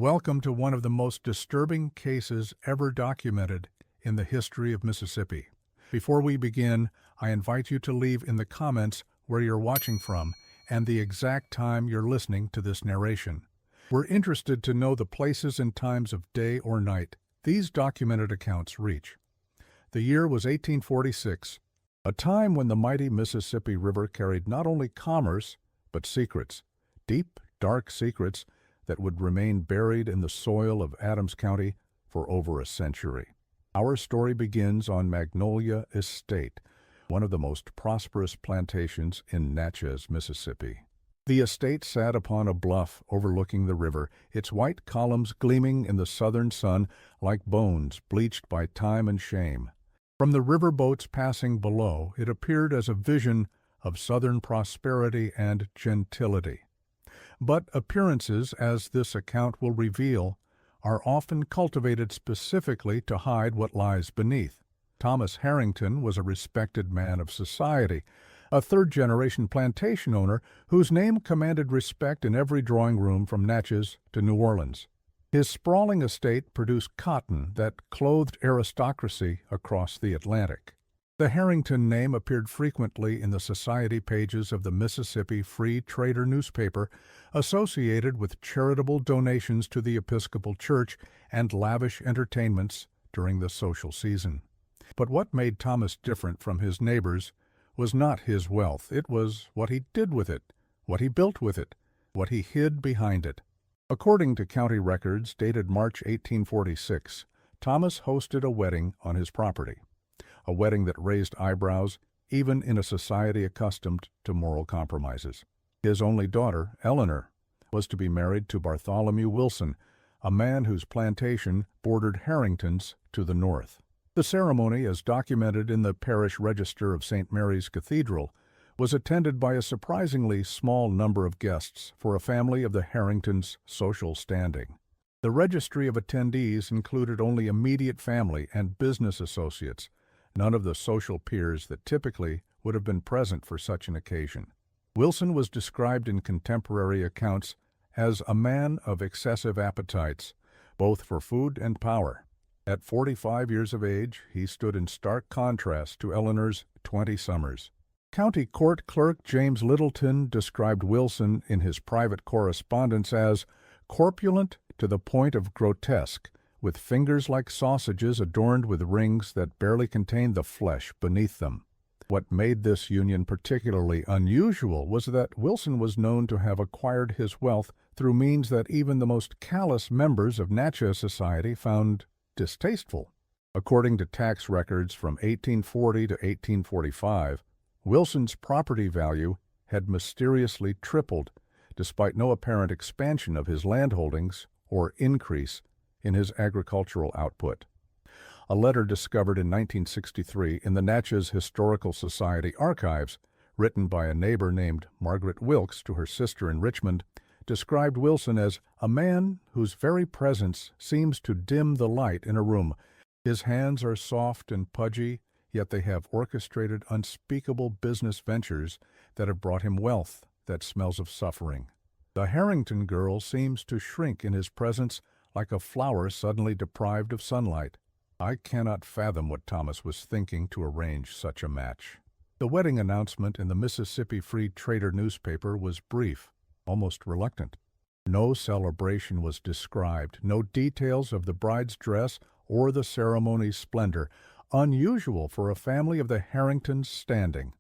Welcome to one of the most disturbing cases ever documented in the history of Mississippi. Before we begin, I invite you to leave in the comments where you're watching from and the exact time you're listening to this narration. We're interested to know the places and times of day or night these documented accounts reach. The year was 1846, a time when the mighty Mississippi River carried not only commerce, but secrets, deep, dark secrets that would remain buried in the soil of Adams County for over a century. Our story begins on Magnolia Estate, one of the most prosperous plantations in Natchez, Mississippi. The estate sat upon a bluff overlooking the river, its white columns gleaming in the southern sun like bones bleached by time and shame. From the river boats passing below, it appeared as a vision of southern prosperity and gentility. But appearances, as this account will reveal, are often cultivated specifically to hide what lies beneath. Thomas Harrington was a respected man of society, a third-generation plantation owner whose name commanded respect in every drawing room from Natchez to New Orleans. His sprawling estate produced cotton that clothed aristocracy across the Atlantic. The Harrington name appeared frequently in the society pages of the Mississippi Free Trader newspaper, associated with charitable donations to the Episcopal Church and lavish entertainments during the social season. But what made Thomas different from his neighbors was not his wealth. It was what he did with it, what he built with it, what he hid behind it. According to county records dated March 1846, Thomas hosted a wedding on his property, a wedding that raised eyebrows even in a society accustomed to moral compromises. His only daughter, Eleanor, was to be married to Bartholomew Wilson, a man whose plantation bordered Harrington's to the north. The ceremony, as documented in the parish register of St. Mary's Cathedral, was attended by a surprisingly small number of guests for a family of the Harringtons' social standing. The registry of attendees included only immediate family and business associates, none of the social peers that typically would have been present for such an occasion. Wilson was described in contemporary accounts as a man of excessive appetites, both for food and power. At 45 years of age, he stood in stark contrast to Eleanor's 20 summers. County Court Clerk James Littleton described Wilson in his private correspondence as corpulent to the point of grotesque, with fingers like sausages adorned with rings that barely contained the flesh beneath them. What made this union particularly unusual was that Wilson was known to have acquired his wealth through means that even the most callous members of Natchez society found distasteful. According to tax records from 1840 to 1845, Wilson's property value had mysteriously tripled, despite no apparent expansion of his landholdings or increase in his agricultural output. A letter discovered in 1963 in the Natchez Historical Society archives, written by a neighbor named Margaret Wilkes to her sister in Richmond, described Wilson as a man whose very presence seems to dim the light in a room. His hands are soft and pudgy, yet they have orchestrated unspeakable business ventures that have brought him wealth that smells of suffering. The Harrington girl seems to shrink in his presence like a flower suddenly deprived of sunlight. I cannot fathom what Thomas was thinking to arrange such a match. The wedding announcement in the Mississippi Free Trader newspaper was brief, almost reluctant. No celebration was described, no details of the bride's dress or the ceremony's splendor, unusual for a family of the Harringtons' standing.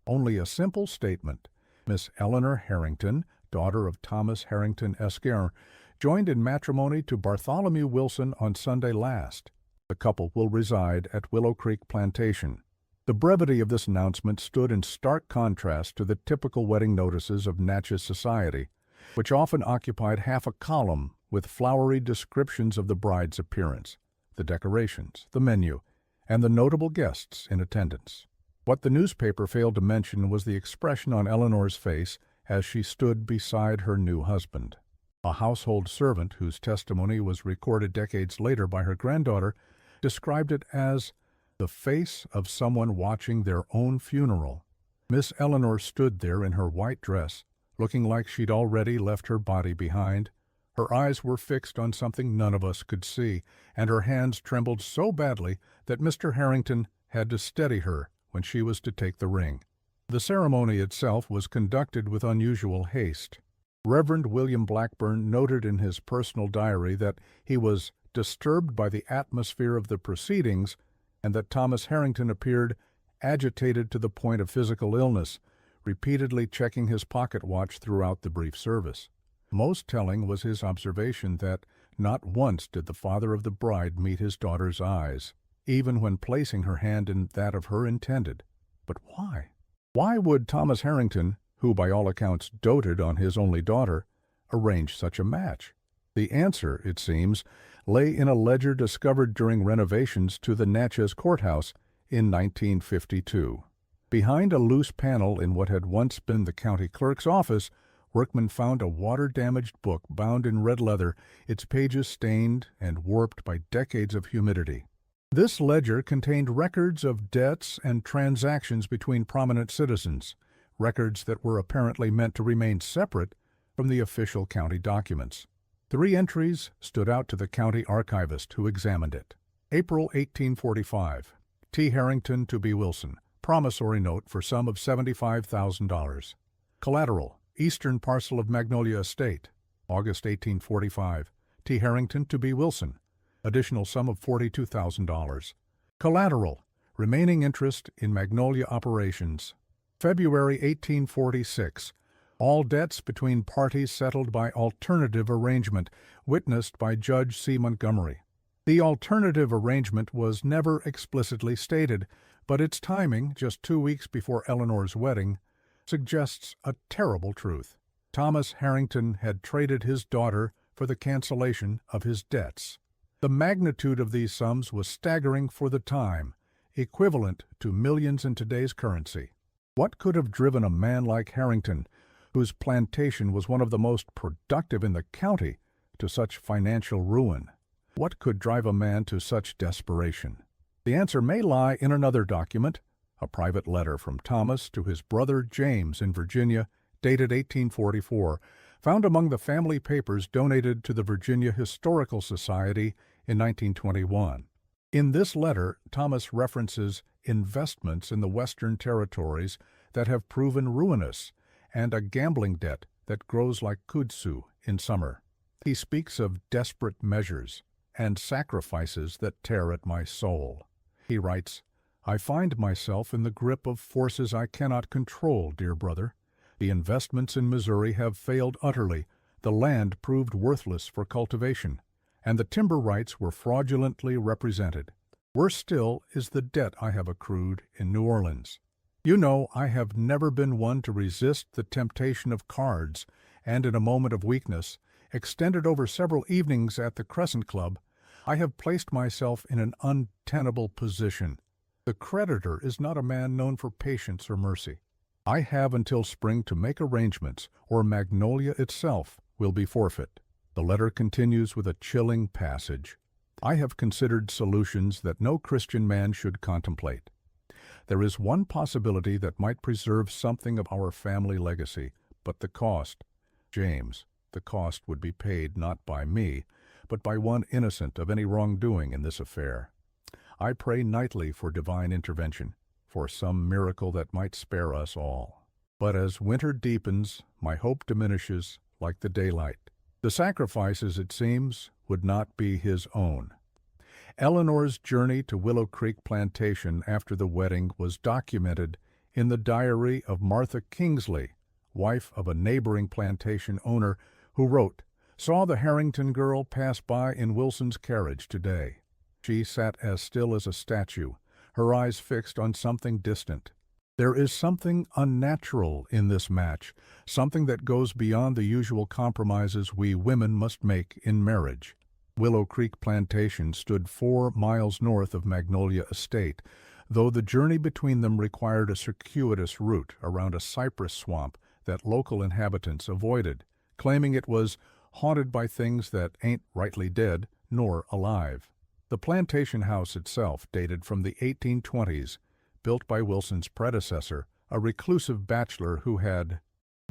Only a simple statement: Miss Eleanor Harrington, daughter of Thomas Harrington Esquire, joined in matrimony to Bartholomew Wilson on Sunday last. The couple will reside at Willow Creek Plantation. The brevity of this announcement stood in stark contrast to the typical wedding notices of Natchez society, which often occupied half a column with flowery descriptions of the bride's appearance, the decorations, the menu, and the notable guests in attendance. What the newspaper failed to mention was the expression on Eleanor's face as she stood beside her new husband. A household servant, whose testimony was recorded decades later by her granddaughter, described it as the face of someone watching their own funeral. Miss Eleanor stood there in her white dress, looking like she'd already left her body behind, Her eyes were fixed on something none of us could see, and her hands trembled so badly that Mr. Harrington had to steady her when she was to take the ring. The ceremony itself was conducted with unusual haste. Reverend William Blackburn noted in his personal diary that he was disturbed by the atmosphere of the proceedings and that Thomas Harrington appeared agitated to the point of physical illness, repeatedly checking his pocket watch throughout the brief service. Most telling was his observation that not once did the father of the bride meet his daughter's eyes, even when placing her hand in that of her intended. But why? Why would Thomas Harrington, who by all accounts doted on his only daughter, arrange such a match? The answer, it seems, lay in a ledger discovered during renovations to the Natchez Courthouse in 1952. Behind a loose panel in what had once been the county clerk's office, workmen found a water-damaged book bound in red leather, its pages stained and warped by decades of humidity. This ledger contained records of debts and transactions between prominent citizens, records that were apparently meant to remain separate from the official county documents. 3 entries stood out to the county archivist who examined it. April 1845. T. Harrington to B. Wilson. Promissory note for sum of $75,000. Collateral. Eastern parcel of Magnolia Estate. August 1845. T. Harrington to B. Wilson. Additional sum of $42,000. Collateral. Remaining interest in Magnolia operations. February 1846. All debts between parties settled by alternative arrangement, witnessed by Judge C. Montgomery. The alternative arrangement was never explicitly stated, but its timing, just 2 weeks before Eleanor's wedding, suggests a terrible truth. Thomas Harrington had traded his daughter for the cancellation of his debts. The magnitude of these sums was staggering for the time, equivalent to millions in today's currency. What could have driven a man like Harrington, whose plantation was one of the most productive in the county, to such financial ruin? What could drive a man to such desperation? The answer may lie in another document, a private letter from Thomas to his brother James in Virginia, dated 1844, found among the family papers donated to the Virginia Historical Society in 1921. In this letter, Thomas references investments in the Western Territories that have proven ruinous and a gambling debt that grows like kudzu in summer. He speaks of desperate measures and sacrifices that tear at my soul. He writes, "I find myself in the grip of forces I cannot control, dear brother. The investments in Missouri have failed utterly, the land proved worthless for cultivation, and the timber rights were fraudulently represented. Worse still is the debt I have accrued in New Orleans. You know I have never been one to resist the temptation of cards, and in a moment of weakness, extended over several evenings at the Crescent Club, I have placed myself in an untenable position. The creditor is not a man known for patience or mercy. I have until spring to make arrangements, or Magnolia itself will be forfeit." The letter continues with a chilling passage. "I have considered solutions that no Christian man should contemplate. There is one possibility that might preserve something of our family legacy, but the cost, James, the cost would be paid not by me, but by one innocent of any wrongdoing in this affair. I pray nightly for divine intervention, for some miracle that might spare us all. But as winter deepens, my hope diminishes like the daylight. The sacrifices, it seems, would not be his own." Eleanor's journey to Willow Creek Plantation after the wedding was documented in the diary of Martha Kingsley, wife of a neighboring plantation owner, who wrote, "Saw the Harrington girl pass by in Wilson's carriage today. She sat as still as a statue, her eyes fixed on something distant. There is something unnatural in this match, something that goes beyond the usual compromises we women must make in marriage." Willow Creek Plantation stood 4 miles north of Magnolia Estate, though the journey between them required a circuitous route around a cypress swamp that local inhabitants avoided, claiming it was haunted by things that ain't rightly dead nor alive. The plantation house itself dated from the 1820s, built by Wilson's predecessor, a reclusive bachelor who had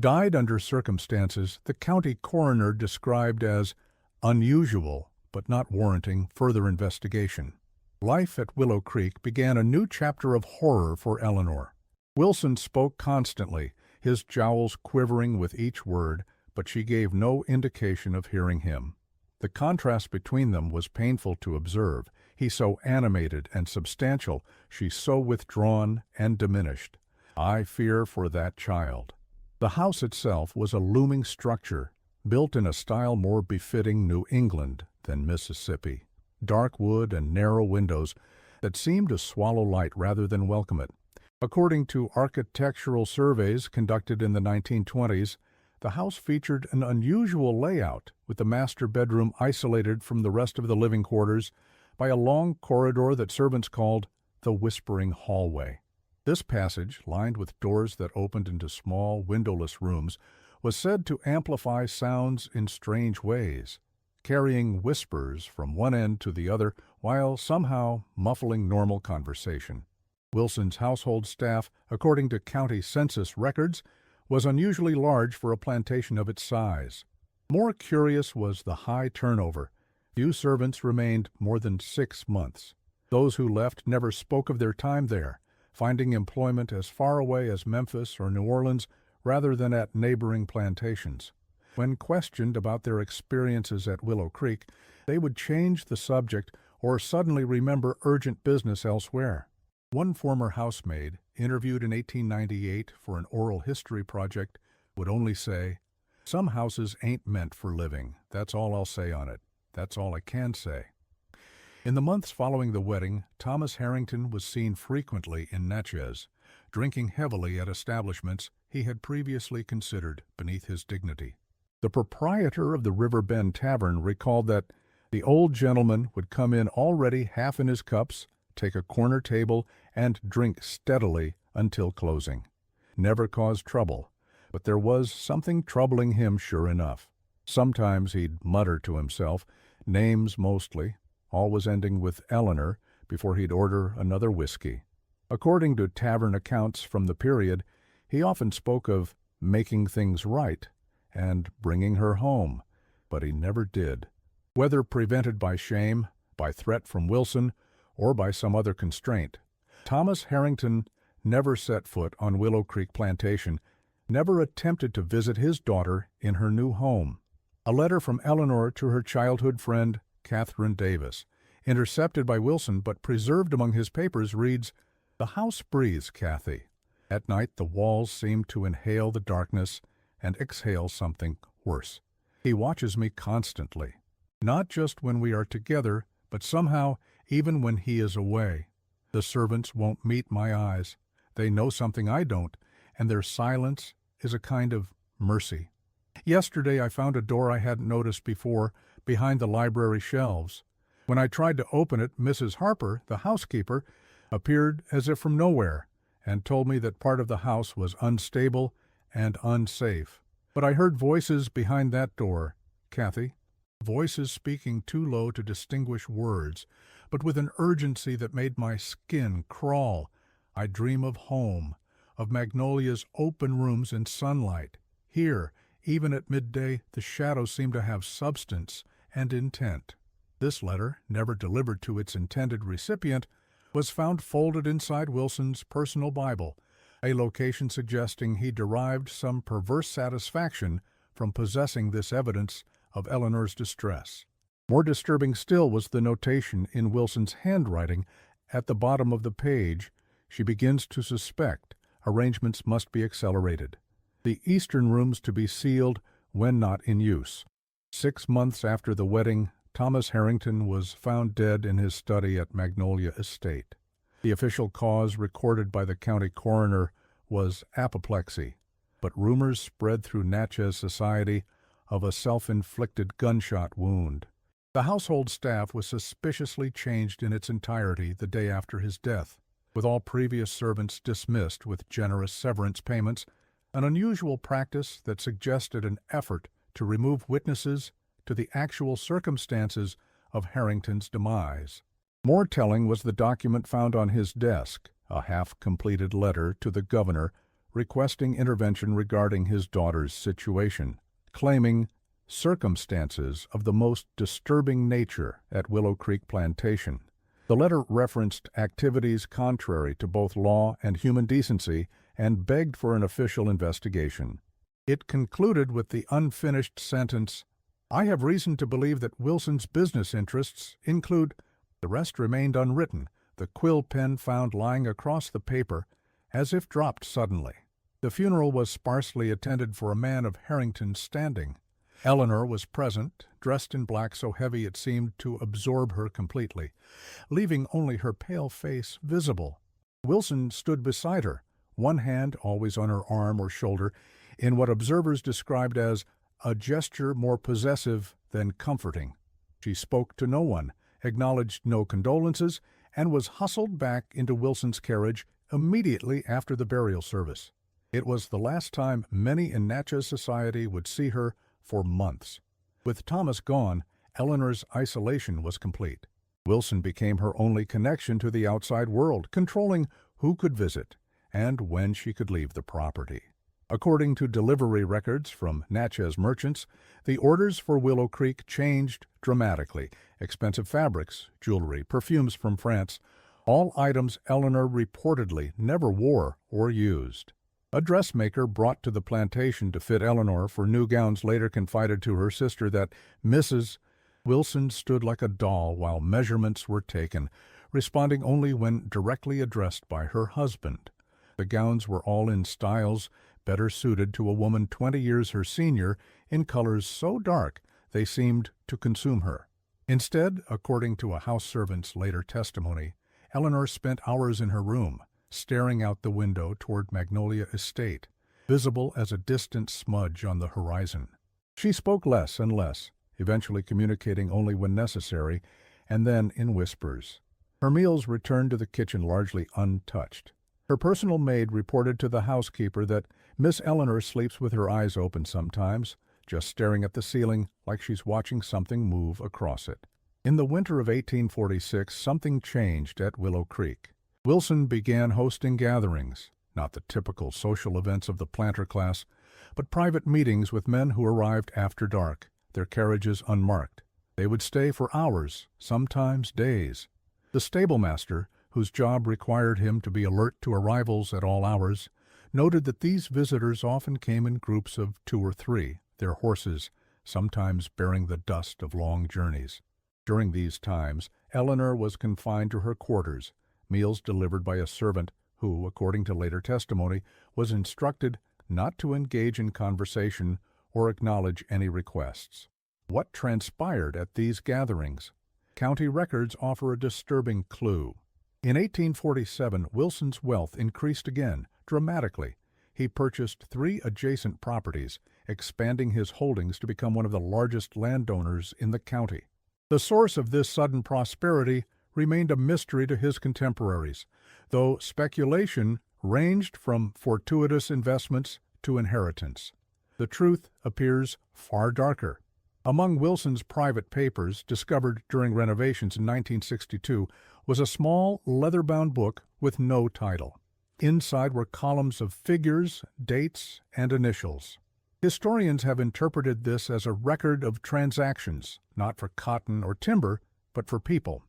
Died under circumstances the county coroner described as unusual but not warranting further investigation. Life at Willow Creek began a new chapter of horror for Eleanor. Wilson spoke constantly, his jowls quivering with each word, but she gave no indication of hearing him. The contrast between them was painful to observe. He so animated and substantial, she so withdrawn and diminished. I fear for that child. The house itself was a looming structure, built in a style more befitting New England than Mississippi. Dark wood and narrow windows that seemed to swallow light rather than welcome it. According to architectural surveys conducted in the 1920s, the house featured an unusual layout, with the master bedroom isolated from the rest of the living quarters by a long corridor that servants called the Whispering Hallway. This passage, lined with doors that opened into small, windowless rooms, was said to amplify sounds in strange ways, carrying whispers from one end to the other while somehow muffling normal conversation. Wilson's household staff, according to county census records, was unusually large for a plantation of its size. More curious was the high turnover. Few servants remained more than 6 months. Those who left never spoke of their time there, finding employment as far away as Memphis or New Orleans rather than at neighboring plantations. When questioned about their experiences at Willow Creek, they would change the subject or suddenly remember urgent business elsewhere. One former housemaid, interviewed in 1898 for an oral history project, would only say, "Some houses ain't meant for living. That's all I'll say on it. That's all I can say." In the months following the wedding, Thomas Harrington was seen frequently in Natchez, drinking heavily at establishments he had previously considered beneath his dignity. The proprietor of the River Bend Tavern recalled that the old gentleman would come in already half in his cups, take a corner table, and drink steadily until closing. Never caused trouble, but there was something troubling him sure enough. Sometimes he'd mutter to himself, names mostly, always ending with Eleanor, before he'd order another whiskey. According to tavern accounts from the period, he often spoke of making things right and bringing her home, but he never did. Whether prevented by shame, by threat from Wilson, or by some other constraint, Thomas Harrington never set foot on Willow Creek Plantation, never attempted to visit his daughter in her new home. A letter from Eleanor to her childhood friend, Catherine Davis, intercepted by Wilson but preserved among his papers, reads, "The house breathes, Kathy. At night the walls seem to inhale the darkness and exhale something worse. He watches me constantly, not just when we are together, but somehow even when he is away. The servants won't meet my eyes. They know something I don't, and their silence is a kind of mercy. Yesterday I found a door I hadn't noticed before behind the library shelves. When I tried to open it, Mrs. Harper, the housekeeper, appeared as if from nowhere and told me that part of the house was unstable and unsafe. But I heard voices behind that door, Kathy, voices speaking too low to distinguish words, but with an urgency that made my skin crawl. I dream of home, of Magnolia's open rooms and sunlight. Here, even at midday, the shadows seem to have substance and intent." This letter, never delivered to its intended recipient, was found folded inside Wilson's personal Bible, a location suggesting he derived some perverse satisfaction from possessing this evidence of Eleanor's distress. More disturbing still was the notation in Wilson's handwriting at the bottom of the page. She begins to suspect arrangements must be accelerated. The eastern rooms to be sealed when not in use. 6 months after the wedding, Thomas Harrington was found dead in his study at Magnolia Estate. The official cause recorded by the county coroner was apoplexy, but rumors spread through Natchez society of a self-inflicted gunshot wound. The household staff was suspiciously changed in its entirety the day after his death, with all previous servants dismissed with generous severance payments, an unusual practice that suggested an effort to remove witnesses to the actual circumstances of Harrington's demise. More telling was the document found on his desk, a half-completed letter to the governor requesting intervention regarding his daughter's situation, claiming circumstances of the most disturbing nature at Willow Creek Plantation. The letter referenced activities contrary to both law and human decency and begged for an official investigation. It concluded with the unfinished sentence, "I have reason to believe that Wilson's business interests include—" The rest remained unwritten, the quill pen found lying across the paper, as if dropped suddenly. The funeral was sparsely attended for a man of Harrington's standing. Eleanor was present, dressed in black so heavy it seemed to absorb her completely, leaving only her pale face visible. Wilson stood beside her, one hand always on her arm or shoulder, in what observers described as a gesture more possessive than comforting. She spoke to no one, acknowledged no condolences, and was hustled back into Wilson's carriage immediately after the burial service. It was the last time many in Natchez society would see her for months. With Thomas gone, Eleanor's isolation was complete. Wilson became her only connection to the outside world, controlling who could visit and when she could leave the property. According to delivery records from Natchez merchants, the orders for Willow Creek changed dramatically. Expensive fabrics, jewelry, perfumes from France, all items Eleanor reportedly never wore or used. A dressmaker brought to the plantation to fit Eleanor for new gowns later confided to her sister that Mrs. Wilson stood like a doll while measurements were taken, responding only when directly addressed by her husband. The gowns were all in styles better suited to a woman 20 years her senior, in colors so dark they seemed to consume her. Instead, according to a house servant's later testimony, Eleanor spent hours in her room, staring out the window toward Magnolia Estate, visible as a distant smudge on the horizon. She spoke less and less, eventually communicating only when necessary, and then in whispers. Her meals returned to the kitchen largely untouched. Her personal maid reported to the housekeeper that Miss Eleanor sleeps with her eyes open sometimes, just staring at the ceiling like she's watching something move across it. In the winter of 1846, something changed at Willow Creek. Wilson began hosting gatherings, not the typical social events of the planter class, but private meetings with men who arrived after dark, their carriages unmarked. They would stay for hours, sometimes days. The stablemaster, whose job required him to be alert to arrivals at all hours, noted that these visitors often came in groups of 2 or 3, their horses sometimes bearing the dust of long journeys. During these times, Eleanor was confined to her quarters, meals delivered by a servant who, according to later testimony, was instructed not to engage in conversation or acknowledge any requests. What transpired at these gatherings? County records offer a disturbing clue. In 1847, Wilson's wealth increased again, dramatically. He purchased 3 adjacent properties, expanding his holdings to become one of the largest landowners in the county. The source of this sudden prosperity remained a mystery to his contemporaries, though speculation ranged from fortuitous investments to inheritance. The truth appears far darker. Among Wilson's private papers, discovered during renovations in 1962, was a small leather-bound book with no title. Inside were columns of figures, dates, and initials. Historians have interpreted this as a record of transactions, not for cotton or timber, but for people.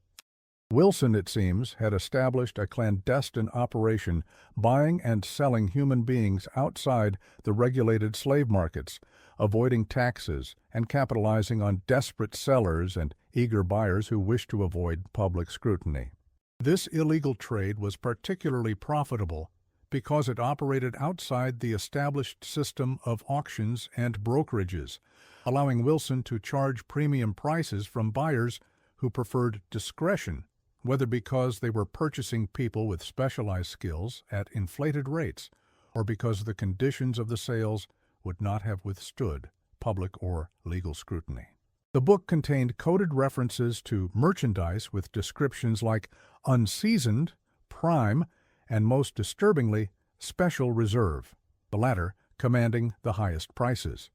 Wilson, it seems, had established a clandestine operation buying and selling human beings outside the regulated slave markets, avoiding taxes and capitalizing on desperate sellers and eager buyers who wished to avoid public scrutiny. This illegal trade was particularly profitable because it operated outside the established system of auctions and brokerages, allowing Wilson to charge premium prices from buyers who preferred discretion, whether because they were purchasing people with specialized skills at inflated rates or because the conditions of the sales would not have withstood public or legal scrutiny. The book contained coded references to merchandise with descriptions like unseasoned, prime, and most disturbingly, special reserve, the latter commanding the highest prices.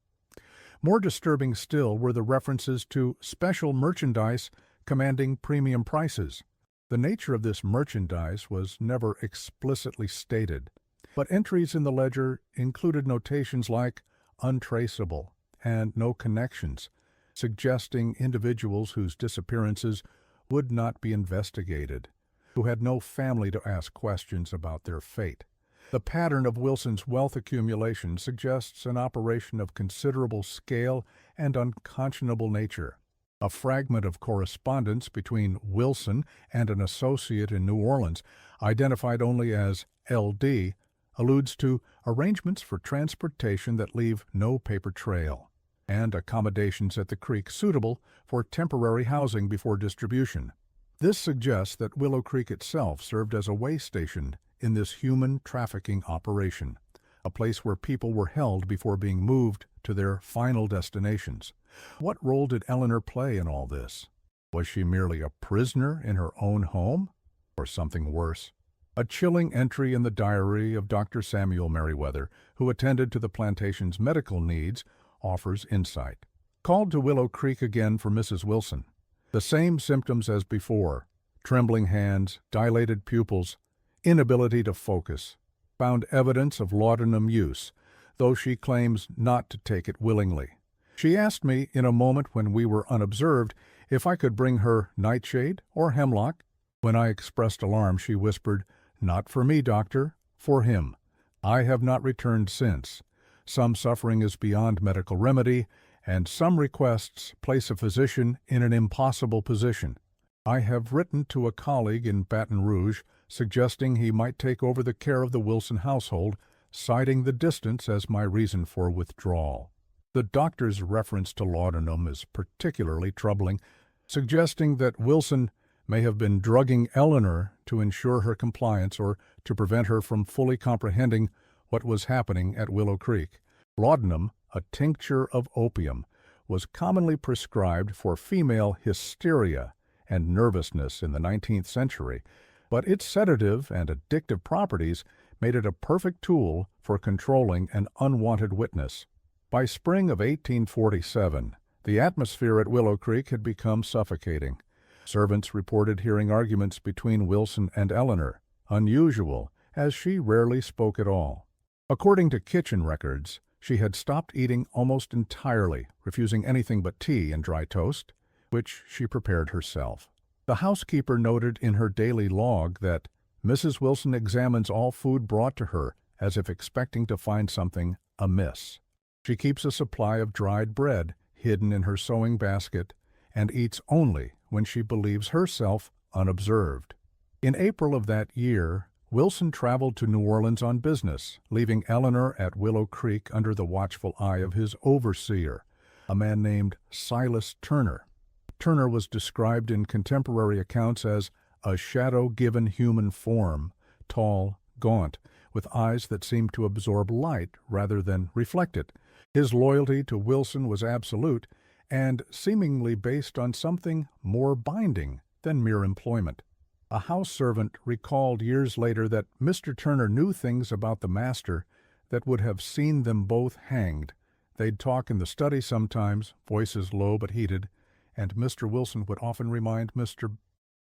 More disturbing still were the references to special merchandise commanding premium prices. The nature of this merchandise was never explicitly stated, but entries in the ledger included notations like untraceable and no connections, suggesting individuals whose disappearances would not be investigated, who had no family to ask questions about their fate. The pattern of Wilson's wealth accumulation suggests an operation of considerable scale and unconscionable nature. A fragment of correspondence between Wilson and an associate in New Orleans, identified only as LD, alludes to arrangements for transportation that leave no paper trail, and accommodations at the creek suitable for temporary housing before distribution. This suggests that Willow Creek itself served as a way station in this human trafficking operation, a place where people were held before being moved to their final destinations. What role did Eleanor play in all this? Was she merely a prisoner in her own home, or something worse? A chilling entry in the diary of Dr. Samuel Merriweather, who attended to the plantation's medical needs, offers insight. Called to Willow Creek again for Mrs. Wilson. The same symptoms as before: trembling hands, dilated pupils, inability to focus. Found evidence of laudanum use, though she claims not to take it willingly. She asked me, in a moment when we were unobserved, if I could bring her nightshade or hemlock. When I expressed alarm, she whispered, "Not for me, doctor, for him. I have not returned since. Some suffering is beyond medical remedy, and some requests place a physician in an impossible position. I have written to a colleague in Baton Rouge, suggesting he might take over the care of the Wilson household, citing the distance as my reason for withdrawal." The doctor's reference to laudanum is particularly troubling, suggesting that Wilson may have been drugging Eleanor to ensure her compliance or to prevent her from fully comprehending what was happening at Willow Creek. Laudanum, a tincture of opium, was commonly prescribed for female hysteria and nervousness in the 19th century, but its sedative and addictive properties made it a perfect tool for controlling an unwanted witness. By spring of 1847, the atmosphere at Willow Creek had become suffocating. Servants reported hearing arguments between Wilson and Eleanor, unusual, as she rarely spoke at all. According to kitchen records, she had stopped eating almost entirely, refusing anything but tea and dry toast, which she prepared herself. The housekeeper noted in her daily log that Mrs. Wilson examines all food brought to her as if expecting to find something amiss. She keeps a supply of dried bread hidden in her sewing basket and eats only when she believes herself unobserved. In April of that year, Wilson traveled to New Orleans on business, leaving Eleanor at Willow Creek under the watchful eye of his overseer, a man named Silas Turner. Turner was described in contemporary accounts as a shadow-given human form, tall, gaunt, with eyes that seemed to absorb light rather than reflect it. His loyalty to Wilson was absolute and seemingly based on something more binding than mere employment. A house servant recalled years later that Mr. Turner knew things about the master that would have seen them both hanged. They'd talk in the study sometimes, voices low but heated, and Mr. Wilson would often remind Mr.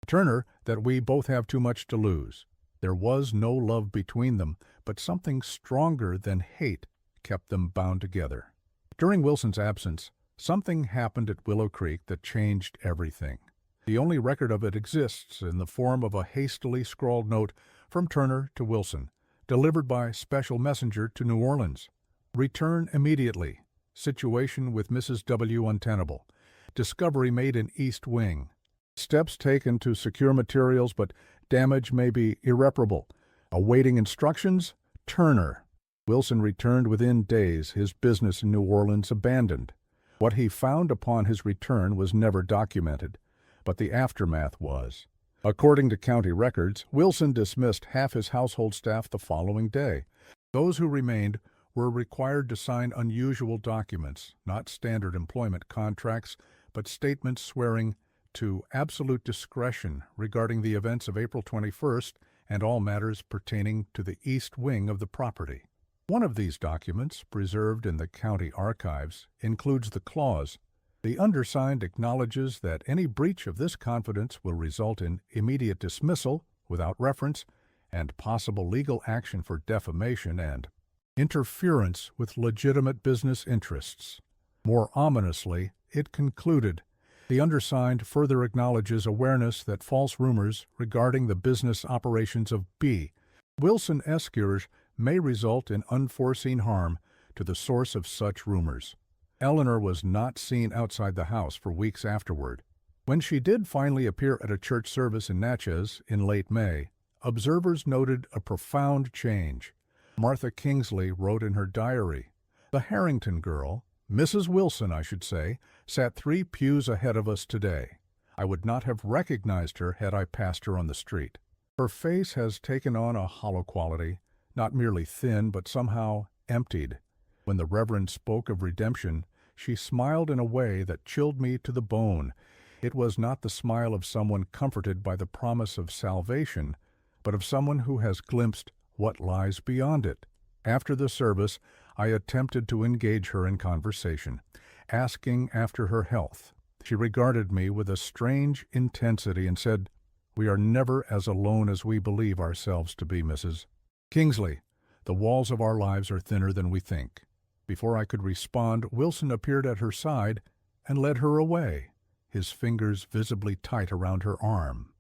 Turner that we both have too much to lose. There was no love between them, but something stronger than hate kept them bound together. During Wilson's absence, something happened at Willow Creek that changed everything. The only record of it exists in the form of a hastily scrawled note from Turner to Wilson, delivered by special messenger to New Orleans. Return immediately. Situation with Mrs. W. untenable. Discovery made in East Wing. Steps taken to secure materials, but damage may be irreparable. Awaiting instructions, Turner. Wilson returned within days, his business in New Orleans abandoned. What he found upon his return was never documented, but the aftermath was. According to county records, Wilson dismissed half his household staff the following day. Those who remained were required to sign unusual documents, not standard employment contracts, but statements swearing to absolute discretion regarding the events of April 21st and all matters pertaining to the east wing of the property. One of these documents, preserved in the county archives, includes the clause, "The undersigned acknowledges that any breach of this confidence will result in immediate dismissal, without reference, and possible legal action for defamation and interference with legitimate business interests. More ominously, it concluded, the undersigned further acknowledges awareness that false rumors regarding the business operations of B. Wilson Eskirge may result in unforeseen harm to the source of such rumors. Eleanor was not seen outside the house for weeks afterward. When she did finally appear at a church service in Natchez in late May, observers noted a profound change. Martha Kingsley wrote in her diary, "The Harrington girl, Mrs. Wilson, I should say, sat 3 pews ahead of us today. I would not have recognized her had I passed her on the street. Her face has taken on a hollow quality, not merely thin, but somehow emptied. When the Reverend spoke of redemption, she smiled in a way that chilled me to the bone. It was not the smile of someone comforted by the promise of salvation, but of someone who has glimpsed what lies beyond it." After the service, I attempted to engage her in conversation, asking after her health. She regarded me with a strange intensity and said, "We are never as alone as we believe ourselves to be, Mrs. Kingsley. The walls of our lives are thinner than we think." Before I could respond, Wilson appeared at her side and led her away, his fingers visibly tight around her arm.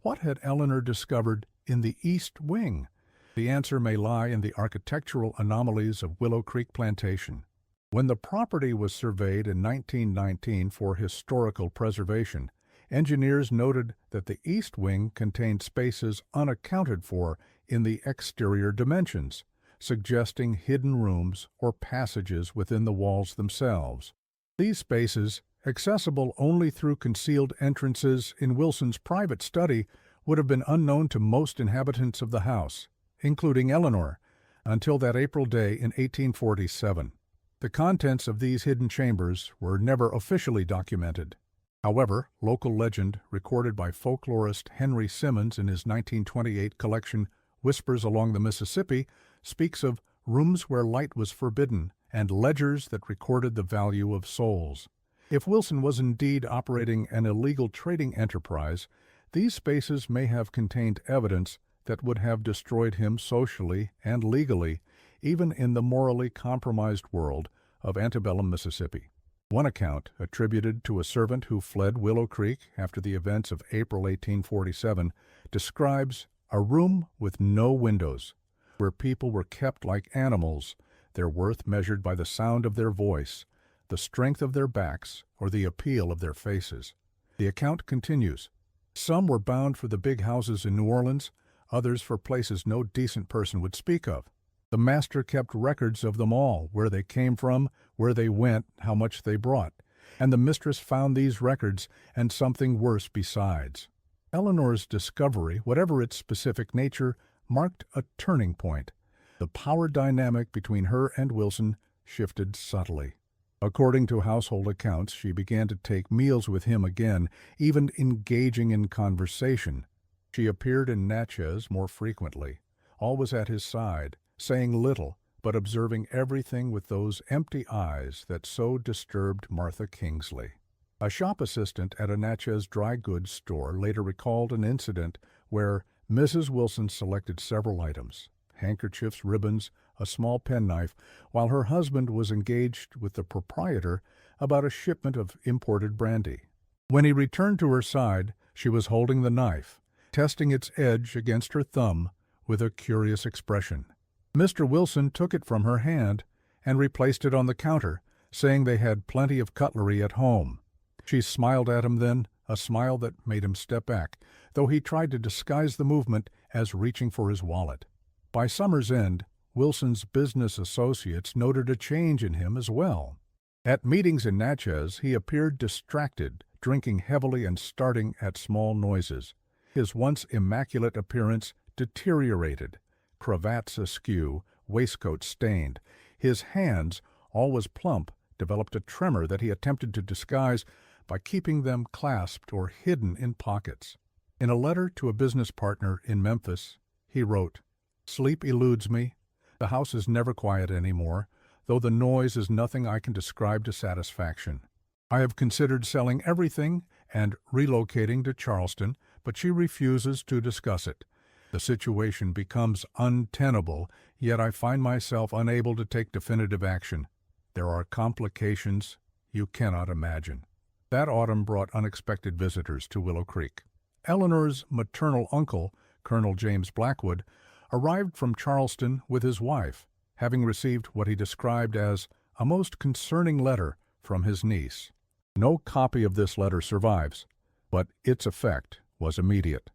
What had Eleanor discovered in the East Wing? The answer may lie in the architectural anomalies of Willow Creek Plantation. When the property was surveyed in 1919 for historical preservation, engineers noted that the East Wing contained spaces unaccounted for in the exterior dimensions, suggesting hidden rooms or passages within the walls themselves. These spaces, accessible only through concealed entrances in Wilson's private study, would have been unknown to most inhabitants of the house, including Eleanor, until that April day in 1847. The contents of these hidden chambers were never officially documented. However, local legend, recorded by folklorist Henry Simmons in his 1928 collection Whispers Along the Mississippi, speaks of rooms where light was forbidden and ledgers that recorded the value of souls. If Wilson was indeed operating an illegal trading enterprise, these spaces may have contained evidence that would have destroyed him socially and legally, even in the morally compromised world of antebellum Mississippi. One account, attributed to a servant who fled Willow Creek after the events of April 1847, describes a room with no windows, where people were kept like animals, their worth measured by the sound of their voice, the strength of their backs, or the appeal of their faces. The account continues, "Some were bound for the big houses in New Orleans, others for places no decent person would speak of. The master kept records of them all, where they came from, where they went, how much they brought, and the mistress found these records and something worse besides." Eleanor's discovery, whatever its specific nature, marked a turning point. The power dynamic between her and Wilson shifted subtly. According to household accounts, she began to take meals with him again, even engaging in conversation. She appeared in Natchez more frequently, always at his side, saying little, but observing everything with those empty eyes that so disturbed Martha Kingsley. A shop assistant at a Natchez dry goods store later recalled an incident where Mrs. Wilson selected several items, handkerchiefs, ribbons, a small penknife, while her husband was engaged with the proprietor about a shipment of imported brandy. When he returned to her side, she was holding the knife, testing its edge against her thumb with a curious expression. Mr. Wilson took it from her hand and replaced it on the counter, saying they had plenty of cutlery at home. She smiled at him then, a smile that made him step back, though he tried to disguise the movement as reaching for his wallet. By summer's end, Wilson's business associates noted a change in him as well. At meetings in Natchez, he appeared distracted, drinking heavily and starting at small noises. His once immaculate appearance deteriorated, cravats askew, waistcoat stained. His hands, always plump, developed a tremor that he attempted to disguise by keeping them clasped or hidden in pockets. In a letter to a business partner in Memphis, he wrote, "Sleep eludes me. The house is never quiet anymore, though the noise is nothing I can describe to satisfaction. I have considered selling everything and relocating to Charleston, but she refuses to discuss it. The situation becomes untenable, yet I find myself unable to take definitive action. There are complications you cannot imagine. That autumn brought unexpected visitors to Willow Creek. Eleanor's maternal uncle, Colonel James Blackwood, arrived from Charleston with his wife, having received what he described as a most concerning letter from his niece. No copy of this letter survives, but its effect was immediate.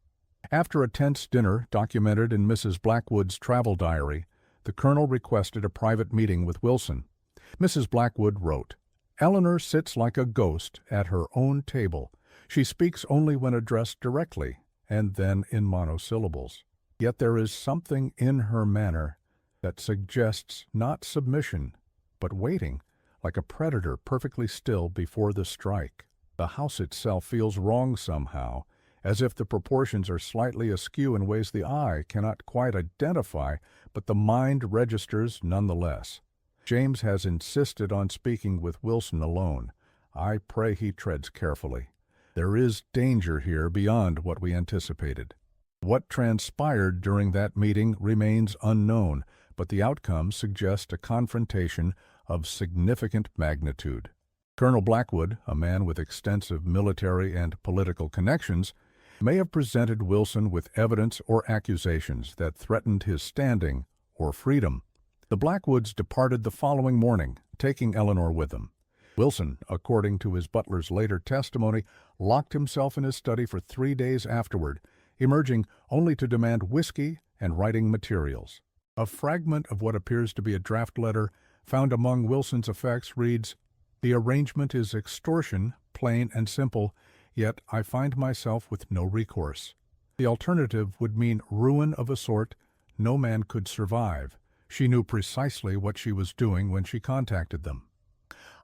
After a tense dinner documented in Mrs. Blackwood's travel diary, the colonel requested a private meeting with Wilson. Mrs. Blackwood wrote, "Eleanor sits like a ghost at her own table. She speaks only when addressed directly, and then in monosyllables. Yet there is something in her manner that suggests not submission, but waiting, like a predator perfectly still before the strike. The house itself feels wrong somehow, as if the proportions are slightly askew in ways the eye cannot quite identify, but the mind registers nonetheless. James has insisted on speaking with Wilson alone. I pray he treads carefully. There is danger here beyond what we anticipated." What transpired during that meeting remains unknown, but the outcome suggests a confrontation of significant magnitude. Colonel Blackwood, a man with extensive military and political connections, may have presented Wilson with evidence or accusations that threatened his standing or freedom. The Blackwoods departed the following morning, taking Eleanor with them. Wilson, according to his butler's later testimony, locked himself in his study for 3 days afterward, emerging only to demand whiskey and writing materials. A fragment of what appears to be a draft letter found among Wilson's effects reads, "The arrangement is extortion, plain and simple, yet I find myself with no recourse. The alternative would mean ruin of a sort no man could survive. She knew precisely what she was doing when she contacted them.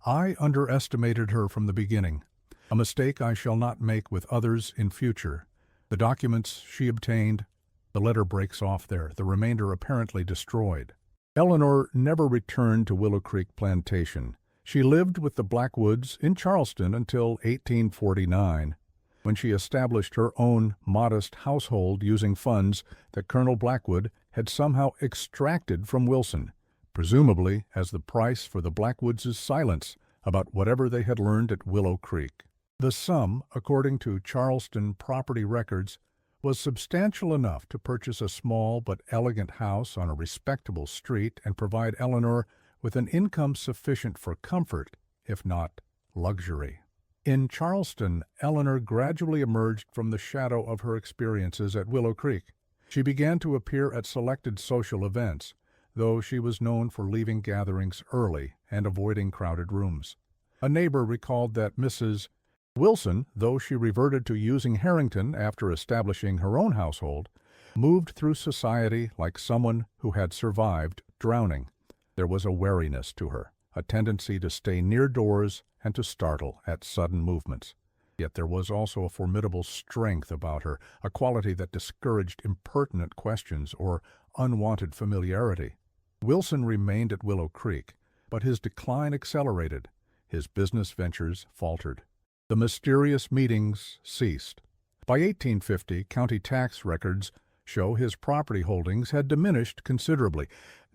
I underestimated her from the beginning, a mistake I shall not make with others in future. The documents she obtained," the letter breaks off there, the remainder apparently destroyed. Eleanor never returned to Willow Creek Plantation. She lived with the Blackwoods in Charleston until 1849, when she established her own modest household using funds that Colonel Blackwood had somehow extracted from Wilson, presumably as the price for the Blackwoods' silence about whatever they had learned at Willow Creek. The sum, according to Charleston property records, was substantial enough to purchase a small but elegant house on a respectable street and provide Eleanor with an income sufficient for comfort, if not luxury. In Charleston, Eleanor gradually emerged from the shadow of her experiences at Willow Creek. She began to appear at selected social events, though she was known for leaving gatherings early and avoiding crowded rooms. A neighbor recalled that Mrs. Wilson, though she reverted to using Harrington after establishing her own household, moved through society like someone who had survived drowning. There was a wariness to her, a tendency to stay near doors and to startle at sudden movements. Yet there was also a formidable strength about her, a quality that discouraged impertinent questions or unwanted familiarity. Wilson remained at Willow Creek, but his decline accelerated. His business ventures faltered. The mysterious meetings ceased. By 1850, county tax records show his property holdings had diminished considerably.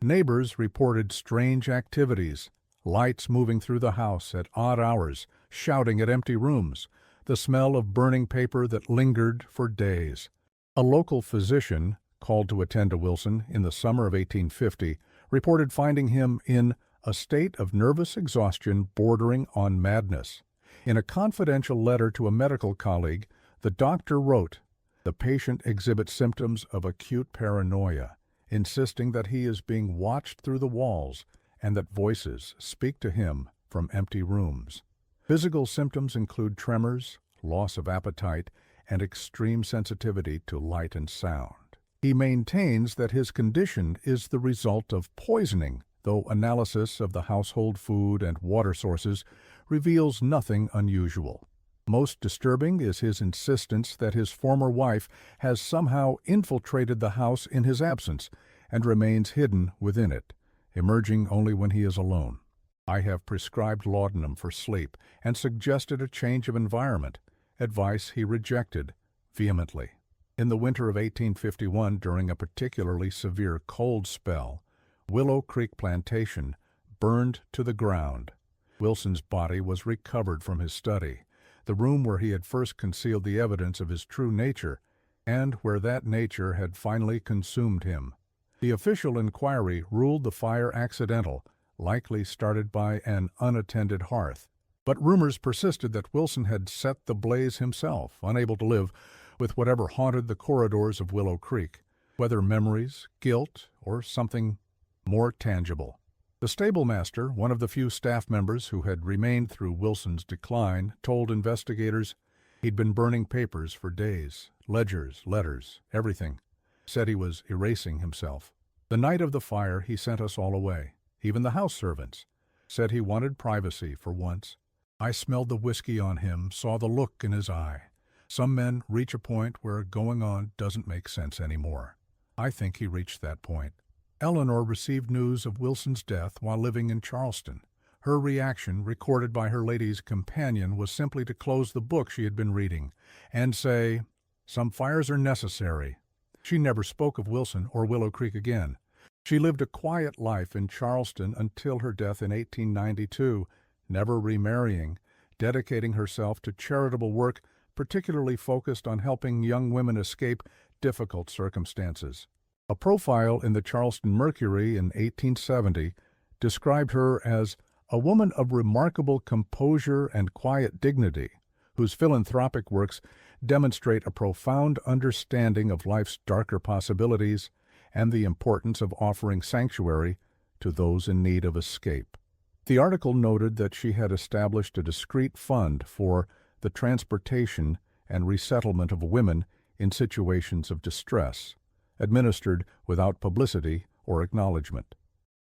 Neighbors reported strange activities, lights moving through the house at odd hours, shouting at empty rooms, the smell of burning paper that lingered for days. A local physician, called to attend to Wilson in the summer of 1850, reported finding him in a state of nervous exhaustion bordering on madness. In a confidential letter to a medical colleague, the doctor wrote, "The patient exhibits symptoms of acute paranoia, insisting that he is being watched through the walls and that voices speak to him from empty rooms." Physical symptoms include tremors, loss of appetite, and extreme sensitivity to light and sound. He maintains that his condition is the result of poisoning, though analysis of the household food and water sources reveals nothing unusual. Most disturbing is his insistence that his former wife has somehow infiltrated the house in his absence and remains hidden within it, emerging only when he is alone. I have prescribed laudanum for sleep and suggested a change of environment, advice he rejected vehemently. In the winter of 1851, during a particularly severe cold spell, Willow Creek Plantation burned to the ground. Wilson's body was recovered from his study, the room where he had first concealed the evidence of his true nature, and where that nature had finally consumed him. The official inquiry ruled the fire accidental, likely started by an unattended hearth. But rumors persisted that Wilson had set the blaze himself, unable to live with whatever haunted the corridors of Willow Creek, whether memories, guilt, or something more tangible. The stablemaster, one of the few staff members who had remained through Wilson's decline, told investigators he'd been burning papers for days, ledgers, letters, everything. Said he was erasing himself. The night of the fire, he sent us all away, even the house servants. Said he wanted privacy for once. I smelled the whiskey on him, saw the look in his eye. Some men reach a point where going on doesn't make sense anymore. I think he reached that point. Eleanor received news of Wilson's death while living in Charleston. Her reaction, recorded by her lady's companion, was simply to close the book she had been reading and say, "Some fires are necessary." She never spoke of Wilson or Willow Creek again. She lived a quiet life in Charleston until her death in 1892, never remarrying, dedicating herself to charitable work particularly focused on helping young women escape difficult circumstances. A profile in the Charleston Mercury in 1870 described her as a woman of remarkable composure and quiet dignity, whose philanthropic works demonstrate a profound understanding of life's darker possibilities and the importance of offering sanctuary to those in need of escape. The article noted that she had established a discreet fund for the transportation and resettlement of women in situations of distress, administered without publicity or acknowledgement.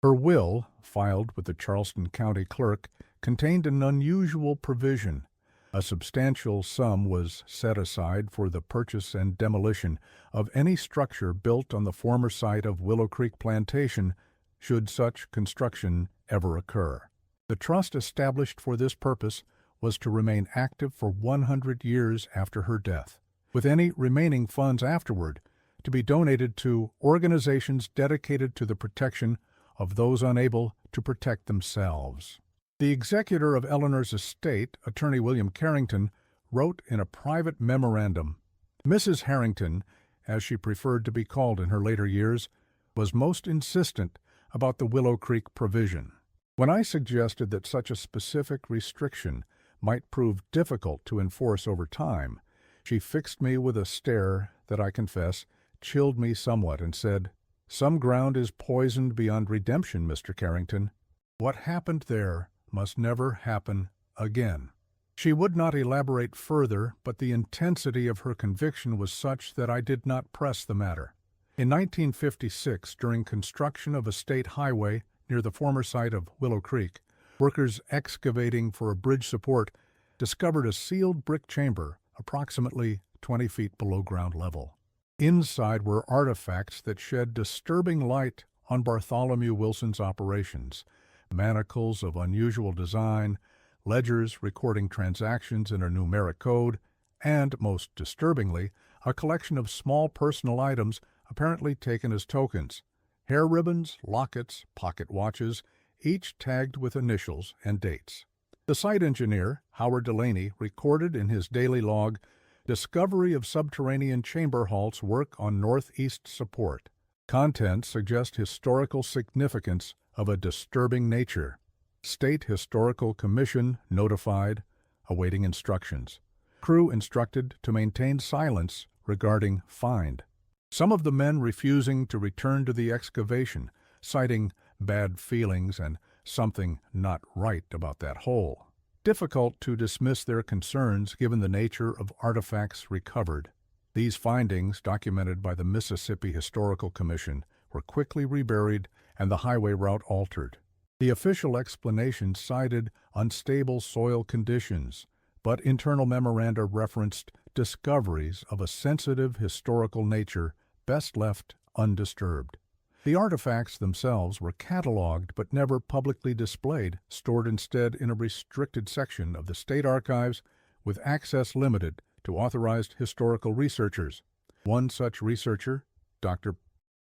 Her will, filed with the Charleston County Clerk, contained an unusual provision. A substantial sum was set aside for the purchase and demolition of any structure built on the former site of Willow Creek Plantation, should such construction ever occur. The trust established for this purpose was to remain active for 100 years after her death, with any remaining funds afterward to be donated to organizations dedicated to the protection of those unable to protect themselves. The executor of Eleanor's estate, Attorney William Carrington, wrote in a private memorandum, "Mrs. Harrington, as she preferred to be called in her later years, was most insistent about the Willow Creek provision. When I suggested that such a specific restriction might prove difficult to enforce over time, she fixed me with a stare that, I confess, chilled me somewhat and said, 'Some ground is poisoned beyond redemption, Mr. Carrington. What happened there must never happen again.'" She would not elaborate further, but the intensity of her conviction was such that I did not press the matter. In 1956, during construction of a state highway near the former site of Willow Creek, workers excavating for a bridge support discovered a sealed brick chamber approximately 20 feet below ground level. Inside were artifacts that shed disturbing light on Bartholomew Wilson's operations: manacles of unusual design, ledgers recording transactions in a numeric code, and, most disturbingly, a collection of small personal items apparently taken as tokens: hair ribbons, lockets, pocket watches, each tagged with initials and dates. The site engineer, Howard Delaney, recorded in his daily log, "Discovery of subterranean chamber halts work on northeast support. Contents suggest historical significance of a disturbing nature. State Historical Commission notified, awaiting instructions. Crew instructed to maintain silence regarding find. Some of the men refusing to return to the excavation, citing bad feelings and something not right about that hole. Difficult to dismiss their concerns given the nature of artifacts recovered. These findings, documented by the Mississippi Historical Commission, were quickly reburied and the highway route altered. The official explanation cited unstable soil conditions, but internal memoranda referenced discoveries of a sensitive historical nature best left undisturbed. The artifacts themselves were cataloged but never publicly displayed, stored instead in a restricted section of the state archives with access limited to authorized historical researchers. One such researcher, Dr.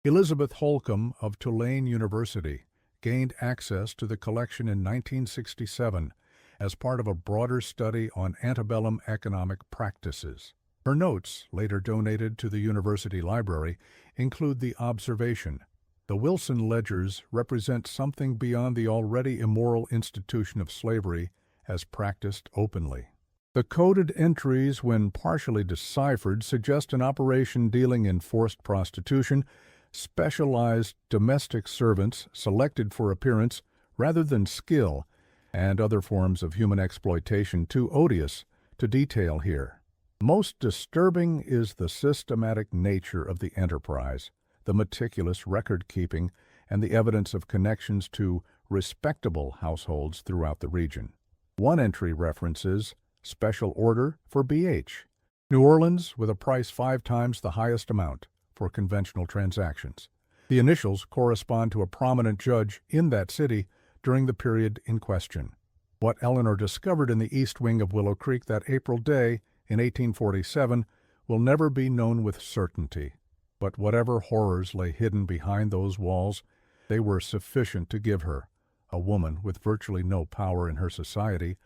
Elizabeth Holcomb of Tulane University, gained access to the collection in 1967 as part of a broader study on antebellum economic practices. Her notes, later donated to the university library, include the observation: the Wilson ledgers represent something beyond the already immoral institution of slavery as practiced openly. The coded entries, when partially deciphered, suggest an operation dealing in forced prostitution, specialized domestic servants selected for appearance rather than skill, and other forms of human exploitation too odious to detail here. Most disturbing is the systematic nature of the enterprise, the meticulous record-keeping, and the evidence of connections to respectable households throughout the region. One entry references special order for BH, New Orleans with a price 5 times the highest amount for conventional transactions. The initials correspond to a prominent judge in that city during the period in question. What Eleanor discovered in the east wing of Willow Creek that April day in 1847 will never be known with certainty, but whatever horrors lay hidden behind those walls, they were sufficient to give her, a woman with virtually no power in her society,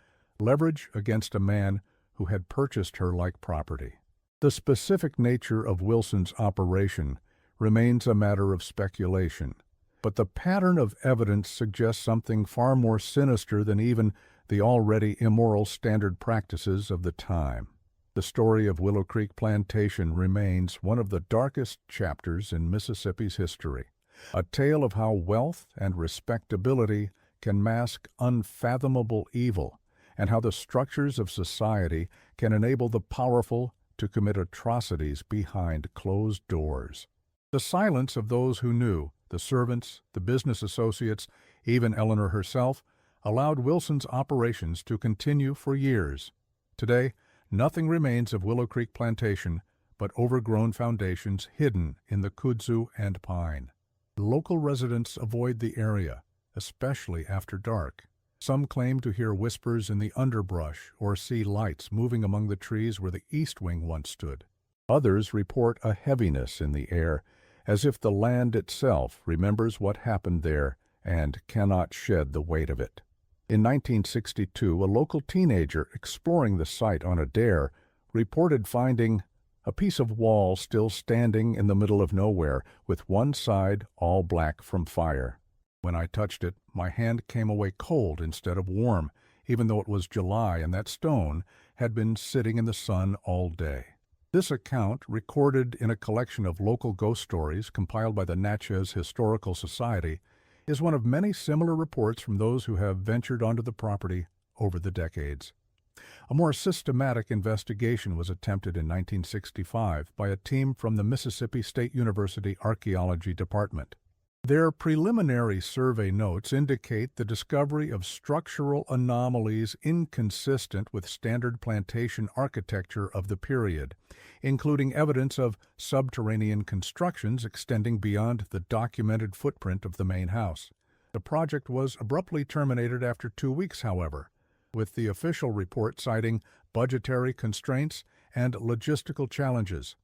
leverage against a man who had purchased her like property. The specific nature of Wilson's operation remains a matter of speculation, but the pattern of evidence suggests something far more sinister than even the already immoral standard practices of the time. The story of Willow Creek Plantation remains one of the darkest chapters in Mississippi's history, a tale of how wealth and respectability can mask unfathomable evil, and how the structures of society can enable the powerful to commit atrocities behind closed doors. The silence of those who knew, the servants, the business associates, even Eleanor herself, allowed Wilson's operations to continue for years. Today, nothing remains of Willow Creek Plantation but overgrown foundations hidden in the kudzu and pine. Local residents avoid the area, especially after dark. Some claim to hear whispers in the underbrush or see lights moving among the trees where the east wing once stood. Others report a heaviness in the air, as if the land itself remembers what happened there and cannot shed the weight of it. In 1962, a local teenager exploring the site on a dare reported finding a piece of wall still standing in the middle of nowhere, with one side all black from fire. When I touched it, my hand came away cold instead of warm, even though it was July and that stone had been sitting in the sun all day. This account, recorded in a collection of local ghost stories compiled by the Natchez Historical Society, is one of many similar reports from those who have ventured onto the property over the decades. A more systematic investigation was attempted in 1965 by a team from the Mississippi State University Archaeology Department. Their preliminary survey notes indicate the discovery of structural anomalies inconsistent with standard plantation architecture of the period, including evidence of subterranean constructions extending beyond the documented footprint of the main house. The project was abruptly terminated after 2 weeks, however, with the official report citing budgetary constraints and logistical challenges.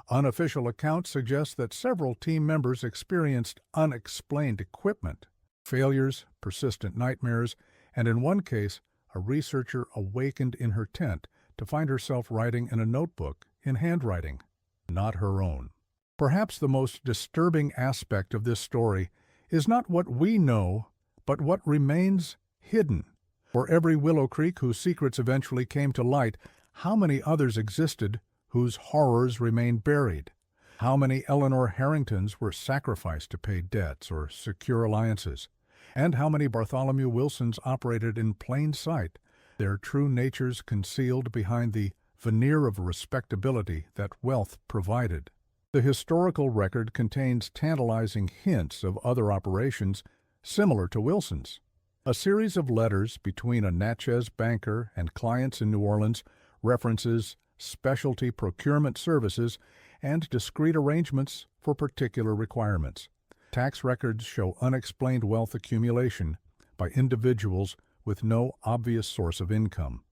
Unofficial accounts suggest that several team members experienced unexplained equipment failures, persistent nightmares, and in one case, a researcher awakened in her tent to find herself writing in a notebook in handwriting, not her own. Perhaps the most disturbing aspect of this story is not what we know, but what remains hidden. For every Willow Creek whose secrets eventually came to light, how many others existed whose horrors remained buried? How many Eleanor Harringtons were sacrificed to pay debts or secure alliances? And how many Bartholomew Wilsons operated in plain sight, their true natures concealed behind the veneer of respectability that wealth provided? The historical record contains tantalizing hints of other operations similar to Wilson's. A series of letters between a Natchez banker and clients in New Orleans references specialty procurement services and discrete arrangements for particular requirements. Tax records show unexplained wealth accumulation by individuals with no obvious source of income.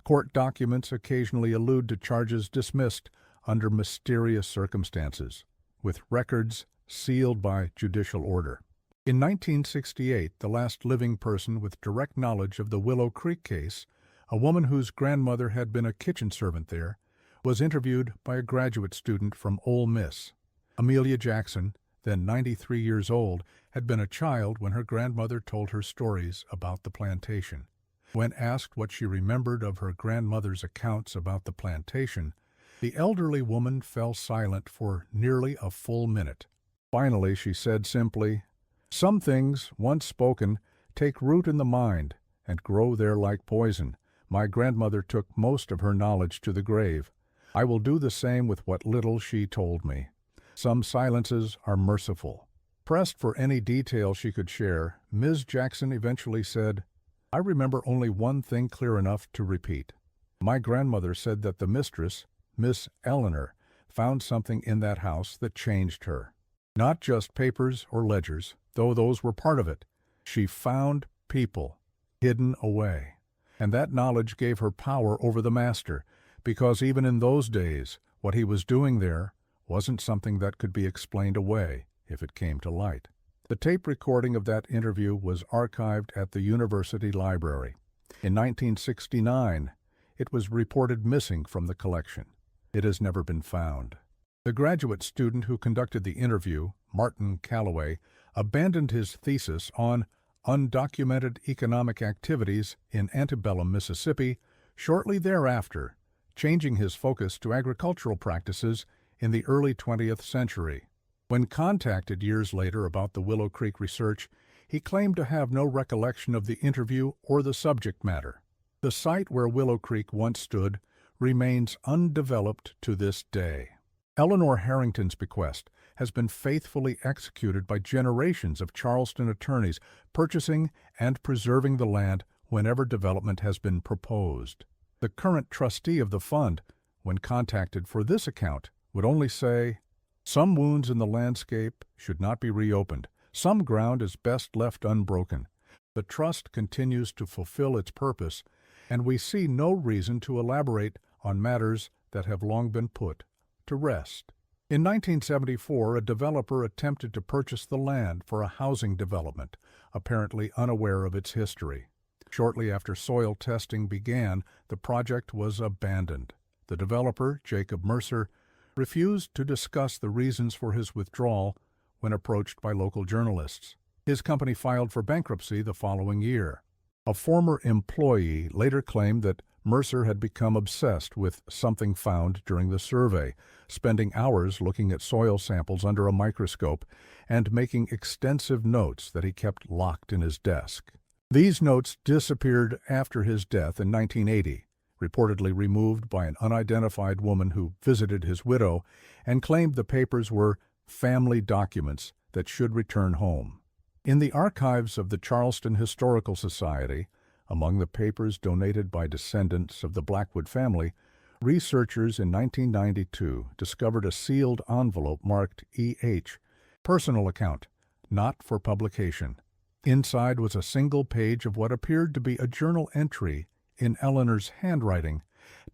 Court documents occasionally allude to charges dismissed under mysterious circumstances, with records sealed by judicial order. In 1968, the last living person with direct knowledge of the Willow Creek case, a woman whose grandmother had been a kitchen servant there, was interviewed by a graduate student from Ole Miss. Amelia Jackson, then 93 years old, had been a child when her grandmother told her stories about the plantation. When asked what she remembered of her grandmother's accounts about the plantation, the elderly woman fell silent for nearly a full minute. Finally, she said simply, "Some things, once spoken, take root in the mind and grow there like poison. My grandmother took most of her knowledge to the grave. I will do the same with what little she told me." Some silences are merciful. Pressed for any detail she could share, Ms. Jackson eventually said, "I remember only one thing clear enough to repeat. My grandmother said that the mistress, Miss Eleanor, found something in that house that changed her. Not just papers or ledgers, though those were part of it. She found people hidden away. And that knowledge gave her power over the master, because even in those days, what he was doing there wasn't something that could be explained away if it came to light." The tape recording of that interview was archived at the university library. In 1969, it was reported missing from the collection. It has never been found. The graduate student who conducted the interview, Martin Calloway, abandoned his thesis on undocumented economic activities in antebellum Mississippi shortly thereafter, changing his focus to agricultural practices in the early 20th century. When contacted years later about the Willow Creek research, he claimed to have no recollection of the interview or the subject matter. The site where Willow Creek once stood remains undeveloped to this day. Eleanor Harrington's bequest has been faithfully executed by generations of Charleston attorneys purchasing and preserving the land whenever development has been proposed. The current trustee of the fund, when contacted for this account, would only say, "Some wounds in the landscape should not be reopened. Some ground is best left unbroken. The trust continues to fulfill its purpose, and we see no reason to elaborate on matters that have long been put to rest." In 1974, a developer attempted to purchase the land for a housing development, apparently unaware of its history. Shortly after soil testing began, the project was abandoned. The developer, Jacob Mercer, refused to discuss the reasons for his withdrawal when approached by local journalists. His company filed for bankruptcy the following year. A former employee later claimed that Mercer had become obsessed with something found during the survey, spending hours looking at soil samples under a microscope and making extensive notes that he kept locked in his desk. These notes disappeared after his death in 1980, reportedly removed by an unidentified woman who visited his widow and claimed the papers were family documents that should return home. In the archives of the Charleston Historical Society, among the papers donated by descendants of the Blackwood family, researchers in 1992 discovered a sealed envelope marked E.H., personal account, not for publication. Inside was a single page of what appeared to be a journal entry in Eleanor's handwriting,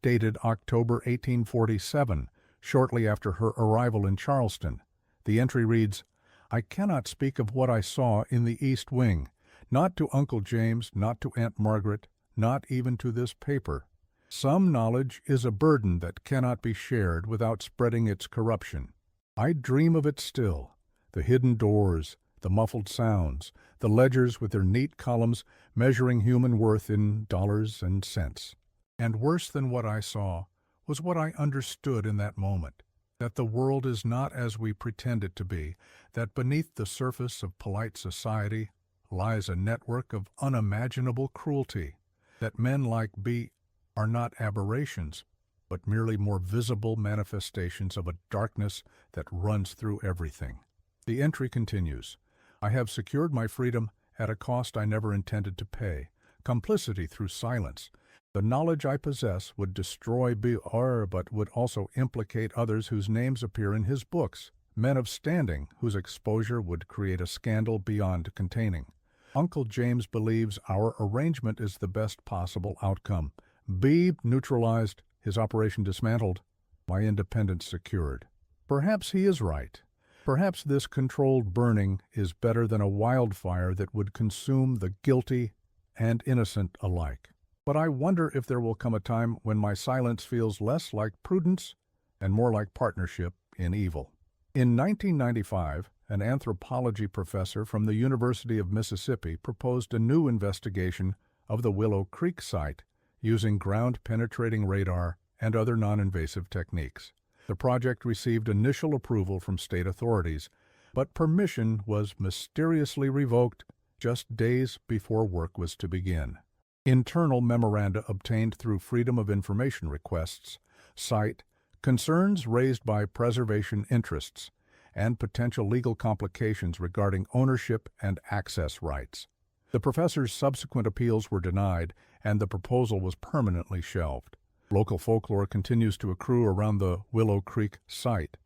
dated October 1847, shortly after her arrival in Charleston. The entry reads, "I cannot speak of what I saw in the East Wing, not to Uncle James, not to Aunt Margaret, not even to this paper. Some knowledge is a burden that cannot be shared without spreading its corruption. I dream of it still, the hidden doors, the muffled sounds, the ledgers with their neat columns measuring human worth in dollars and cents. And worse than what I saw was what I understood in that moment, that the world is not as we pretend it to be, that beneath the surface of polite society lies a network of unimaginable cruelty, that men like B are not aberrations, but merely more visible manifestations of a darkness that runs through everything." The entry continues, "I have secured my freedom at a cost I never intended to pay, complicity through silence. The knowledge I possess would destroy B.R., but would also implicate others whose names appear in his books, men of standing whose exposure would create a scandal beyond containing. Uncle James believes our arrangement is the best possible outcome. B neutralized, his operation dismantled. my independence secured. Perhaps he is right. Perhaps this controlled burning is better than a wildfire that would consume the guilty and innocent alike. But I wonder if there will come a time when my silence feels less like prudence and more like partnership in evil. In 1995, an anthropology professor from the University of Mississippi proposed a new investigation of the Willow Creek site using ground-penetrating radar and other non-invasive techniques. The project received initial approval from state authorities, but permission was mysteriously revoked just days before work was to begin. Internal memoranda obtained through Freedom of Information requests cite concerns raised by preservation interests and potential legal complications regarding ownership and access rights. The professor's subsequent appeals were denied, and the proposal was permanently shelved. Local folklore continues to accrue around the Willow Creek site.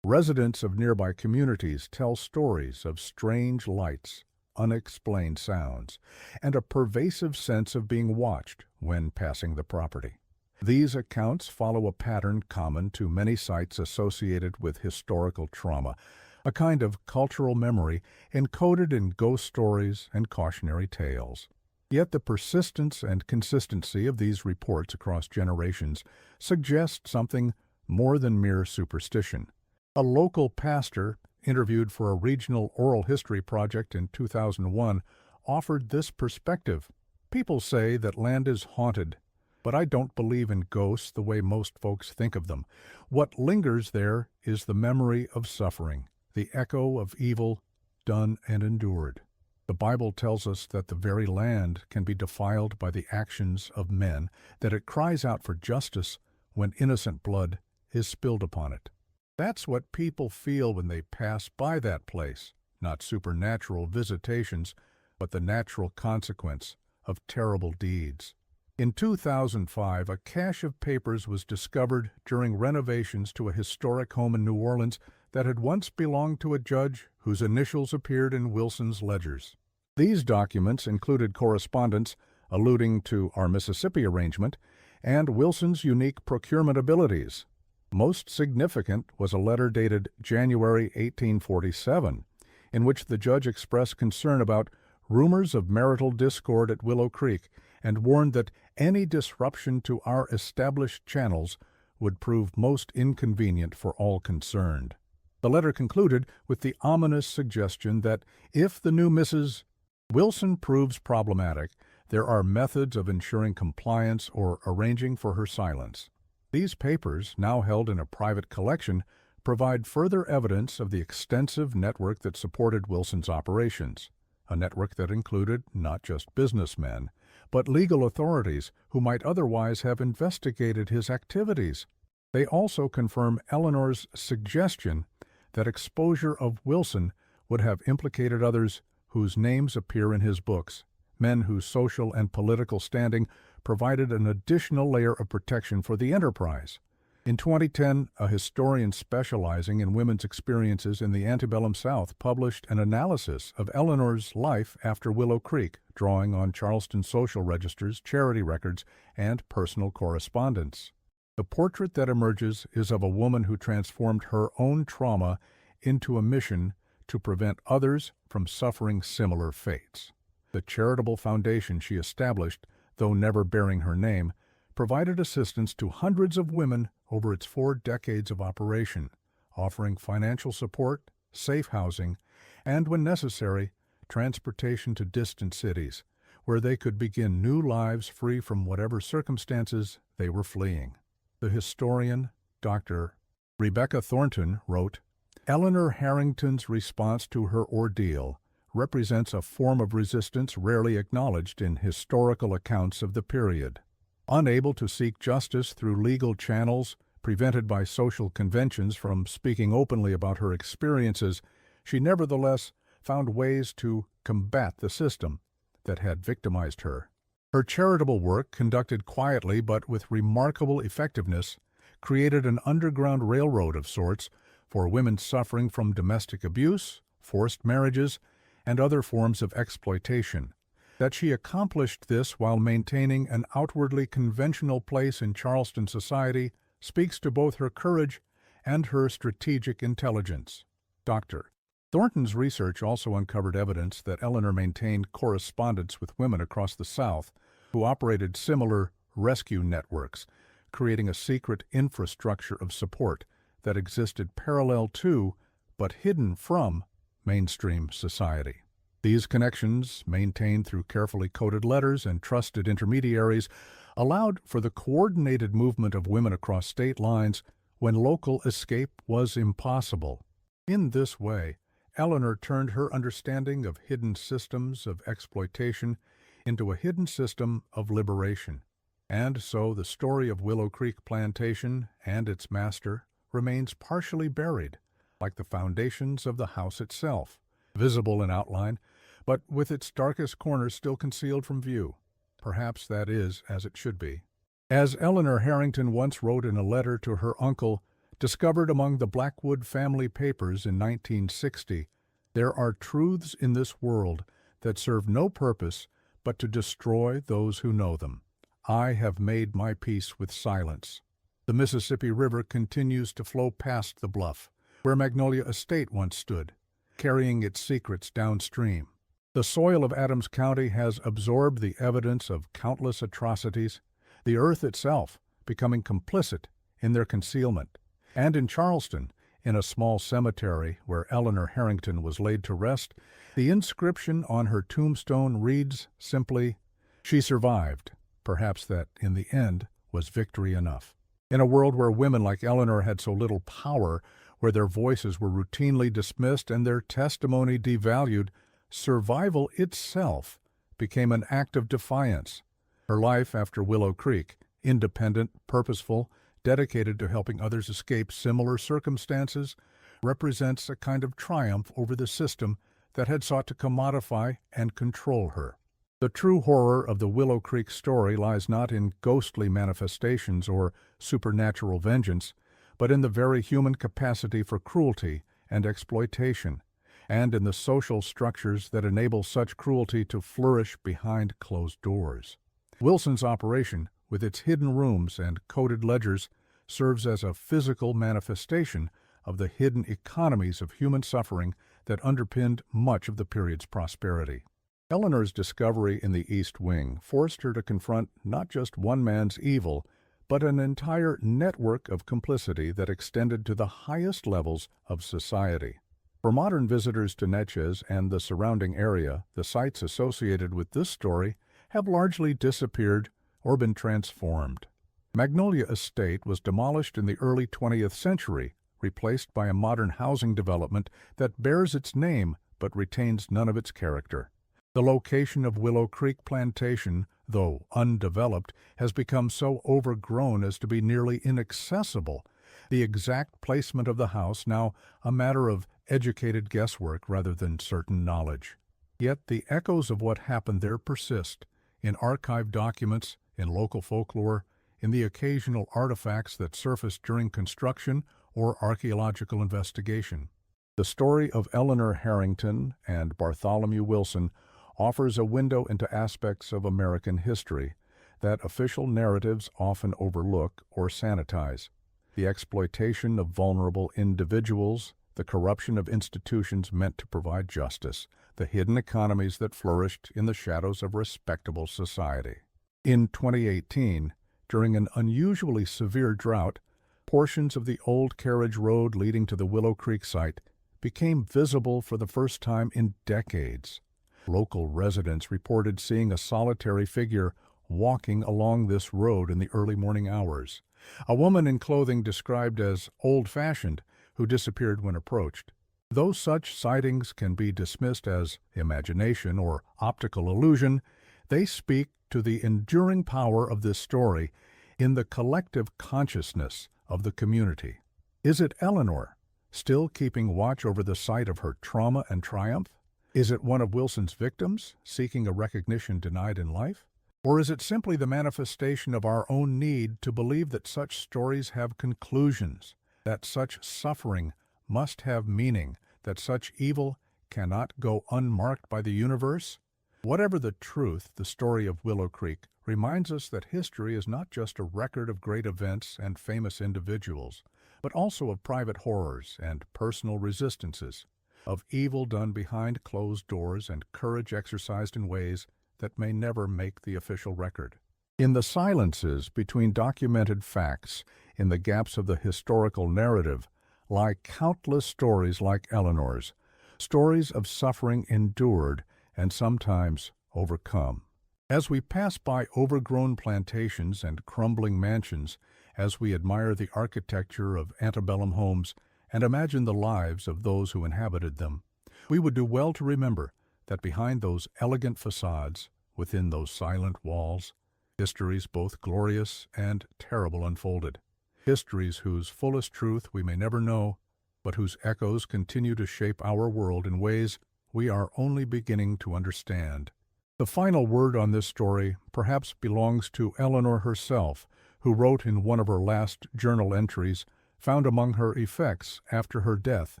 Residents of nearby communities tell stories of strange lights, unexplained sounds, and a pervasive sense of being watched when passing the property. These accounts follow a pattern common to many sites associated with historical trauma, a kind of cultural memory encoded in ghost stories and cautionary tales. Yet the persistence and consistency of these reports across generations suggest something more than mere superstition. A local pastor, interviewed for a regional oral history project in 2001, offered this perspective. People say that land is haunted, but I don't believe in ghosts the way most folks think of them. What lingers there is the memory of suffering, the echo of evil done and endured. The Bible tells us that the very land can be defiled by the actions of men, that it cries out for justice when innocent blood is spilled upon it. That's what people feel when they pass by that place, not supernatural visitations, but the natural consequence of terrible deeds. In 2005, a cache of papers was discovered during renovations to a historic home in New Orleans that had once belonged to a judge whose initials appeared in Wilson's ledgers. These documents included correspondence alluding to our Mississippi arrangement and Wilson's unique procurement abilities. Most significant was a letter dated January 1847, in which the judge expressed concern about rumors of marital discord at Willow Creek and warned that any disruption to our established channels would prove most inconvenient for all concerned. The letter concluded with the ominous suggestion that if the new Mrs. Wilson proves problematic, there are methods of ensuring compliance or arranging for her silence. These papers, now held in a private collection, provide further evidence of the extensive network that supported Wilson's operations, a network that included not just businessmen, but legal authorities who might otherwise have investigated his activities. They also confirm Eleanor's suggestion that exposure of Wilson would have implicated others whose names appear in his books, men whose social and political standing provided an additional layer of protection for the enterprise. In 2010, a historian specializing in women's experiences in the antebellum South published an analysis of Eleanor's life after Willow Creek, drawing on Charleston social registers, charity records, and personal correspondence. The portrait that emerges is of a woman who transformed her own trauma into a mission to prevent others from suffering similar fates. The charitable foundation she established, though never bearing her name, provided assistance to hundreds of women over its 4 decades of operation, offering financial support, safe housing, and, when necessary, transportation to distant cities, where they could begin new lives free from whatever circumstances they were fleeing. The historian, Dr. Rebecca Thornton, wrote, "Eleanor Harrington's response to her ordeal represents a form of resistance rarely acknowledged in historical accounts of the period. Unable to seek justice through legal channels, prevented by social conventions from speaking openly about her experiences, she nevertheless found ways to combat the system that had victimized her. Her charitable work, conducted quietly but with remarkable effectiveness, created an underground railroad of sorts for women suffering from domestic abuse, forced marriages, and other forms of exploitation. That she accomplished this while maintaining an outwardly conventional place in Charleston society speaks to both her courage and her strategic intelligence. Dr. Thornton's research also uncovered evidence that Eleanor maintained correspondence with women across the South who operated similar rescue networks, creating a secret infrastructure of support that existed parallel to, but hidden from, mainstream society. These connections, maintained through carefully coded letters and trusted intermediaries, allowed for the coordinated movement of women across state lines when local escape was impossible. In this way, Eleanor turned her understanding of hidden systems of exploitation into a hidden system of liberation. And so the story of Willow Creek Plantation and its master remains partially buried, like the foundations of the house itself, visible in outline, but with its darkest corners still concealed from view. Perhaps that is as it should be. As Eleanor Harrington once wrote in a letter to her uncle, discovered among the Blackwood family papers in 1960, there are truths in this world that serve no purpose but to destroy those who know them. I have made my peace with silence. The Mississippi River continues to flow past the bluff, where Magnolia Estate once stood, carrying its secrets downstream. The soil of Adams County has absorbed the evidence of countless atrocities, the earth itself becoming complicit in their concealment. And in Charleston, in a small cemetery where Eleanor Harrington was laid to rest, the inscription on her tombstone reads simply, "She survived." Perhaps that, in the end, was victory enough. In a world where women like Eleanor had so little power, where their voices were routinely dismissed and their testimony devalued, survival itself became an act of defiance. Her life after Willow Creek, independent, purposeful, dedicated to helping others escape similar circumstances, represents a kind of triumph over the system that had sought to commodify and control her. The true horror of the Willow Creek story lies not in ghostly manifestations or supernatural vengeance, but in the very human capacity for cruelty and exploitation, and in the social structures that enable such cruelty to flourish behind closed doors. Wilson's operation, with its hidden rooms and coded ledgers, serves as a physical manifestation of the hidden economies of human suffering that underpinned much of the period's prosperity. Eleanor's discovery in the East Wing forced her to confront not just one man's evil, but an entire network of complicity that extended to the highest levels of society. For modern visitors to Natchez and the surrounding area, the sites associated with this story have largely disappeared or been transformed. Magnolia Estate was demolished in the early 20th century, replaced by a modern housing development that bears its name but retains none of its character. The location of Willow Creek Plantation, though undeveloped, has become so overgrown as to be nearly inaccessible, the exact placement of the house now a matter of educated guesswork rather than certain knowledge. Yet the echoes of what happened there persist, in archived documents, in local folklore, in the occasional artifacts that surfaced during construction or archaeological investigation. The story of Eleanor Harrington and Bartholomew Wilson offers a window into aspects of American history that official narratives often overlook or sanitize. The exploitation of vulnerable individuals, the corruption of institutions meant to provide justice, the hidden economies that flourished in the shadows of respectable society. In 2018, during an unusually severe drought, portions of the old carriage road leading to the Willow Creek site became visible for the first time in decades. Local residents reported seeing a solitary figure walking along this road in the early morning hours, a woman in clothing described as old-fashioned who disappeared when approached. Though such sightings can be dismissed as imagination or optical illusion, they speak to the enduring power of this story in the collective consciousness of the community. Is it Eleanor, still keeping watch over the site of her trauma and triumph? Is it one of Wilson's victims, seeking a recognition denied in life? Or is it simply the manifestation of our own need to believe that such stories have conclusions, that such suffering must have meaning, that such evil cannot go unmarked by the universe? Whatever the truth, the story of Willow Creek reminds us that history is not just a record of great events and famous individuals, but also of private horrors and personal resistances, of evil done behind closed doors and courage exercised in ways that may never make the official record. In the silences between documented facts, in the gaps of the historical narrative, lie countless stories like Eleanor's, stories of suffering endured and sometimes overcome. As we pass by overgrown plantations and crumbling mansions, as we admire the architecture of antebellum homes and imagine the lives of those who inhabited them, we would do well to remember that behind those elegant facades, within those silent walls, histories both glorious and terrible unfolded. Histories whose fullest truth we may never know, but whose echoes continue to shape our world in ways we are only beginning to understand. The final word on this story perhaps belongs to Eleanor herself, who wrote in one of her last journal entries, found among her effects after her death,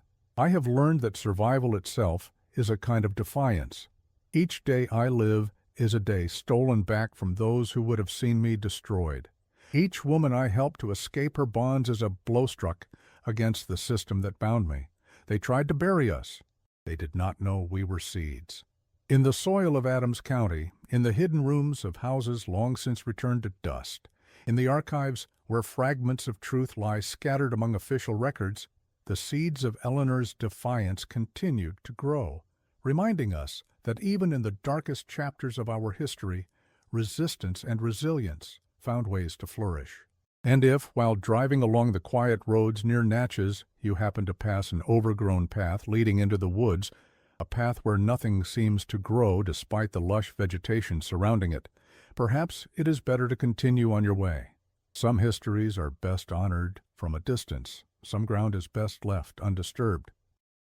"I have learned that survival itself is a kind of defiance. Each day I live is a day stolen back from those who would have seen me destroyed. Each woman I help to escape her bonds is a blowstruck against the system that bound me. They tried to bury us. They did not know we were seeds." In the soil of Adams County, in the hidden rooms of houses long since returned to dust, in the archives where fragments of truth lie scattered among official records, the seeds of Eleanor's defiance continued to grow, reminding us that even in the darkest chapters of our history, resistance and resilience found ways to flourish. And if, while driving along the quiet roads near Natchez, you happen to pass an overgrown path leading into the woods, a path where nothing seems to grow despite the lush vegetation surrounding it, perhaps it is better to continue on your way. Some histories are best honored from a distance. Some ground is best left undisturbed.